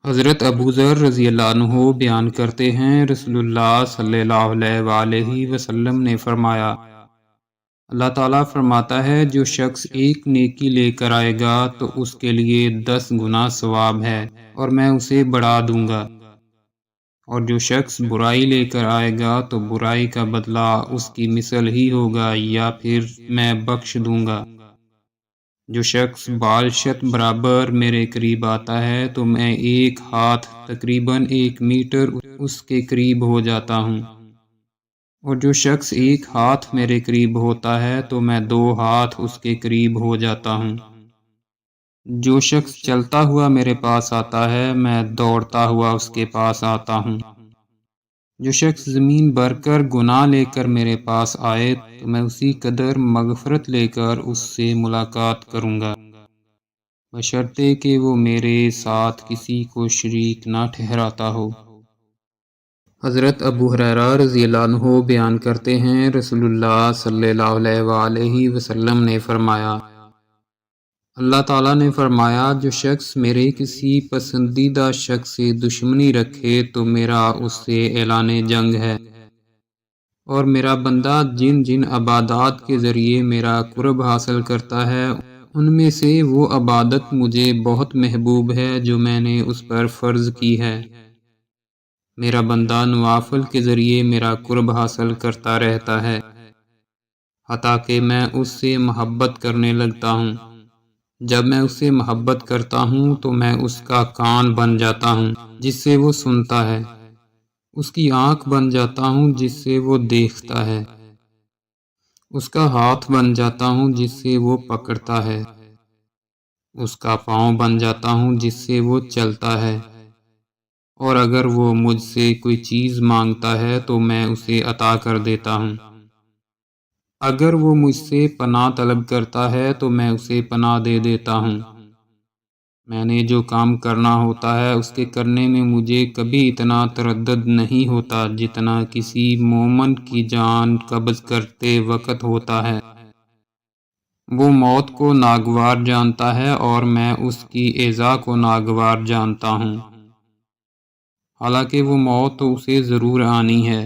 حضرت ابو ذر رضی اللہ عنہ بیان کرتے ہیں، رسول اللہ صلی اللہ علیہ وآلہ وسلم نے فرمایا، اللہ تعالیٰ فرماتا ہے جو شخص ایک نیکی لے کر آئے گا تو اس کے لیے 10 گنا ثواب ہے اور میں اسے بڑھا دوں گا، اور جو شخص برائی لے کر آئے گا تو برائی کا بدلہ اس کی مثل ہی ہوگا یا پھر میں بخش دوں گا۔ جو شخص بالشت برابر میرے قریب آتا ہے تو میں ایک ہاتھ تقریباً 1 میٹر اس کے قریب ہو جاتا ہوں، اور جو شخص ایک ہاتھ میرے قریب ہوتا ہے تو میں 2 ہاتھ اس کے قریب ہو جاتا ہوں۔ جو شخص چلتا ہوا میرے پاس آتا ہے میں دوڑتا ہوا اس کے پاس آتا ہوں۔ جو شخص زمین بھر کر گناہ لے کر میرے پاس آئے تو میں اسی قدر مغفرت لے کر اس سے ملاقات کروں گا، بشرطے کہ وہ میرے ساتھ کسی کو شریک نہ ٹھہراتا ہو۔ حضرت ابو ہریرہ رضی اللہ عنہ بیان کرتے ہیں، رسول اللہ صلی اللہ علیہ وآلہ وسلم نے فرمایا، اللہ تعالیٰ نے فرمایا جو شخص میرے کسی پسندیدہ شخص سے دشمنی رکھے تو میرا اس سے اعلان جنگ ہے، اور میرا بندہ جن جن عبادات کے ذریعے میرا قرب حاصل کرتا ہے ان میں سے وہ عبادت مجھے بہت محبوب ہے جو میں نے اس پر فرض کی ہے۔ میرا بندہ نوافل کے ذریعے میرا قرب حاصل کرتا رہتا ہے حتیٰ کہ میں اس سے محبت کرنے لگتا ہوں۔ جب میں اس سے محبت کرتا ہوں تو میں اس کا کان بن جاتا ہوں جس سے وہ سنتا ہے، اس کی آنکھ بن جاتا ہوں جس سے وہ دیکھتا ہے، اس کا ہاتھ بن جاتا ہوں جس سے وہ پکڑتا ہے، اس کا پاؤں بن جاتا ہوں جس سے وہ چلتا ہے، اور اگر وہ مجھ سے کوئی چیز مانگتا ہے تو میں اسے عطا کر دیتا ہوں۔ اگر وہ مجھ سے پناہ طلب کرتا ہے تو میں اسے پناہ دے دیتا ہوں۔ میں نے جو کام کرنا ہوتا ہے اس کے کرنے میں مجھے کبھی اتنا تردد نہیں ہوتا جتنا کسی مومن کی جان قبض کرتے وقت ہوتا ہے۔ وہ موت کو ناگوار جانتا ہے اور میں اس کی ایذا کو ناگوار جانتا ہوں، حالانکہ وہ موت تو اسے ضرور آنی ہے۔